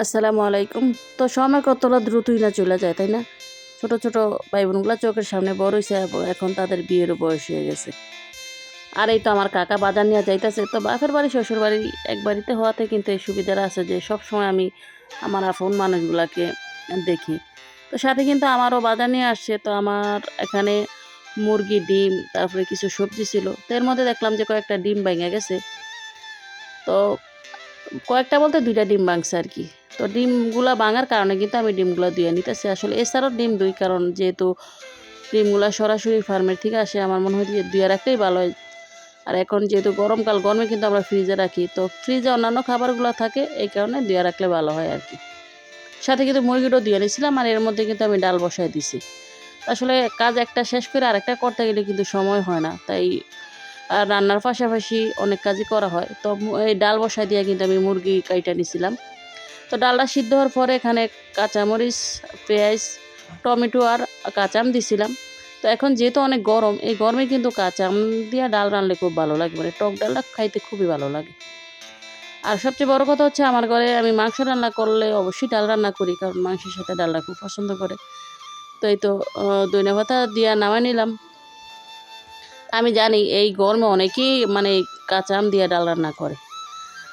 আসসালামু আলাইকুম। তো সময় কতটা দ্রুতই না চলে যায়, তাই না? ছোট, ছোট ভাই বোনগুলা চোখের সামনে বড় হইছে এবং এখন তাদের বিয়েরও বয়স হয়ে গেছে। আর এই তো আমার কাকা বাজার নিয়ে যাইতেছে। তো বাপের বাড়ি, শ্বশুর বাড়ি এক বাড়িতে হওয়াতে কিন্তু এই সুবিধাটা আছে যে সবসময় আমি আমার আপন মানুষগুলাকে দেখি। তো সাথে কিন্তু আমারও বাজার নিয়ে আসছে। তো আমার এখানে মুরগি, ডিম, তারপরে কিছু সবজি ছিল। তো এর মধ্যে দেখলাম যে কয়েকটা ডিম ভাইঙা গেছে। তো কয়েকটা বলতে ২ টা ডিম ভাঙছে আরকি। তো ডিমগুলা ভাঙার কারণে কিন্তু আমি ডিমগুলা ধুইয়া নিতেছি। আসলে এছাড়াও ডিম দুই, কারণ যেহেতু ডিমগুলা সরাসরি ফার্মের থেকে আসে, আমার মনে হয় যে ধুইয়া রাখলেই ভালো হয়। আর এখন যেহেতু গরমকাল, গরমে কিন্তু আমরা ফ্রিজে রাখি। তো ফ্রিজে অন্যান্য খাবারগুলা থাকে, এই কারণে ধুইয়া রাখলে ভালো হয় আরকি। সাথে কিন্তু মুরগিটাও ধুইয়া নিছিলাম, আর এর মধ্যে কিন্তু আমি ডাল বসায় দিছি। আসলে কাজ একটা শেষ করে আরেকটা করতে গেলে কিন্তু সময় হয় না। তাই রান্নার পাশাপাশি অনেক কাজই করা হয়। তো এই ডাল বসায় দিয়ে কিন্তু আমি মুরগি কাইটা নিছিলাম। তো ডালটা সিদ্ধ হওয়ার পরে এখানে কাঁচামরিচ, পেঁয়াজ, টমেটো আর কাঁচা আম দিছিলাম। তো এখন যেহেতু অনেক গরম, এই গরমে কিন্তু কাঁচা আম দিয়া ডাল রানলে খুব ভালো লাগে। মানে টক ডালটা খাইতে খুবই ভালো লাগে। আর সবচেয়ে বড় কথা হচ্ছে, আমার ঘরে আমি মাংস রান্না করলে অবশ্যই ডাল রান্না করি, কারণ মাংসের সাথে ডালটা খুব পছন্দ করে। তো এই তো ধইনা পাতা দিয়া নামাই নিলাম। আমি জানি এই গরমে অনেকেই মানে কাঁচা আম দিয়া ডাল রান্না করে।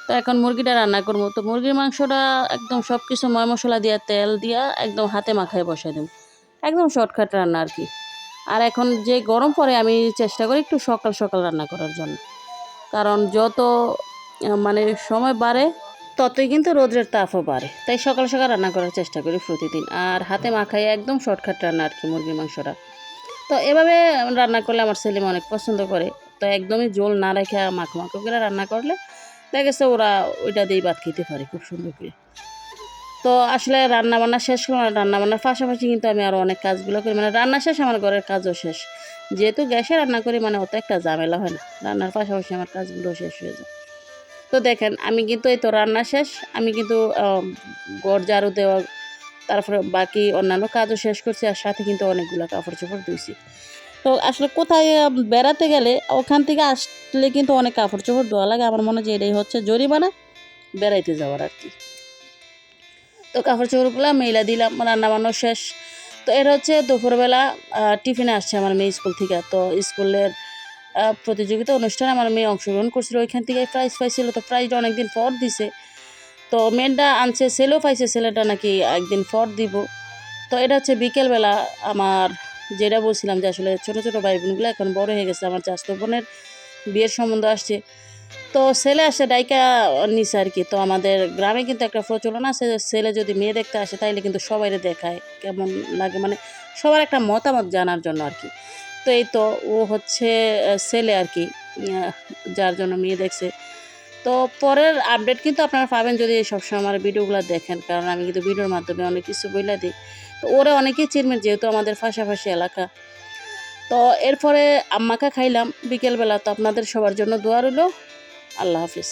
তো এখন মুরগিটা রান্না করবো। তো মুরগির মাংসটা একদম সব কিছু ময় মশলা দিয়া, তেল দিয়া একদম হাতে মাখায় বসাই দেব। একদম শর্টকাট রান্না আরকি। আর এখন যে গরম পড়ে, আমি চেষ্টা করি একটু সকাল, সকাল রান্না করার জন্য। কারণ যত মানে সময় বাড়ে, ততই কিন্তু রৌদ্রের তাপও বাড়ে। তাই সকাল, সকাল রান্না করার চেষ্টা করি প্রতিদিন। আর হাতে মাখায় একদম শর্টকাট রান্না আরকি মুরগির মাংসটা। তো এভাবে রান্না করলে আমার ছেলে মেয়ে অনেক পছন্দ করে। তো একদমই ঝোল না রেখে মাখো, মাখো করে রান্না করলে দেখা গেছে ওরা ওইটা দিয়েই ভাত খেতে পারে খুব সুন্দর করে। তো আসলে রান্নাবান্না শেষ করলাম। রান্নাবান্নার পাশাপাশি কিন্তু আমি আরও অনেক কাজগুলো করি। মানে রান্না শেষ, আমার ঘরের কাজও শেষ। যেহেতু গ্যাসে রান্না করি, মানে অত একটা ঝামেলা হয় না। রান্নার পাশাপাশি আমার কাজগুলো শেষ হয়ে যায়। তো দেখেন, আমি কিন্তু এই তো রান্না শেষ। আমি কিন্তু ঘর ঝাড়ু দেওয়া, তারপরে বাকি অন্যান্য কাজও শেষ করছি। আর সাথে কিন্তু অনেকগুলো কাপড়-চোপড় ধুইছি। তো আসলে কোথায় বেড়াতে গেলে ওখান থেকে আসলে কিন্তু অনেক কাপড়-চোপড় ধোয়া লাগে। আমার মনে হয় যে এটাই হচ্ছে জরিমানা বেড়াইতে যাওয়ার আরকি। তো কাপড়-চোপড়গুলা মেইলা দিলাম, রান্না-বান্নাও শেষ। তো এটা হচ্ছে দুপুরবেলা টিফিনে আসছে আমার মেয়ে স্কুল থেকে। তো স্কুলের প্রতিযোগিতা অনুষ্ঠানে আমার মেয়ে অংশগ্রহণ করছিল। ওইখান থেকে প্রাইজ পাইছিল। তো প্রাইজটা অনেকদিন পর দিছে। তো মেয়েটা আনছে, ছেলেও পাইছে, ছেলেটা নাকি একদিন পর দিব। তো এটা হচ্ছে বিকেলবেলা আমার, যেটা বলছিলাম যে আসলে ছোট, ছোট ভাই বোনগুলো এখন বড় হয়ে গেছে। আমার চাচাতো বোনের বিয়ের সম্বন্ধ আসছে। তো ছেলে আসে ডাইকা নিছে আরকি। তো আমাদের গ্রামে কিন্তু একটা প্রচলন আছে যে ছেলে যদি মেয়ে দেখতে আসে তাইলে কিন্তু সবাইরে দেখায়। কেমন লাগে, মানে সবার একটা মতামত জানার জন্য আরকি। তো এই তো ও হচ্ছে ছেলে আরকি, যার জন্য মেয়ে দেখছে। তো পরের আপডেট কিন্তু আপনারা পাবেন যদি সবসময় আমার ভিডিওগুলো দেখেন, কারণ আমি কিন্তু ভিডিওর মাধ্যমে অনেক কিছু বইলা দিই। তো ওরা অনেকেই চিনবেন যেহেতু আমাদের পাশাপাশি এলাকা। তো এরপরে আম্মাকা খাইলাম বিকেলবেলা। তো আপনাদের সবার জন্য দোয়া রইল। আল্লাহ হাফিজ।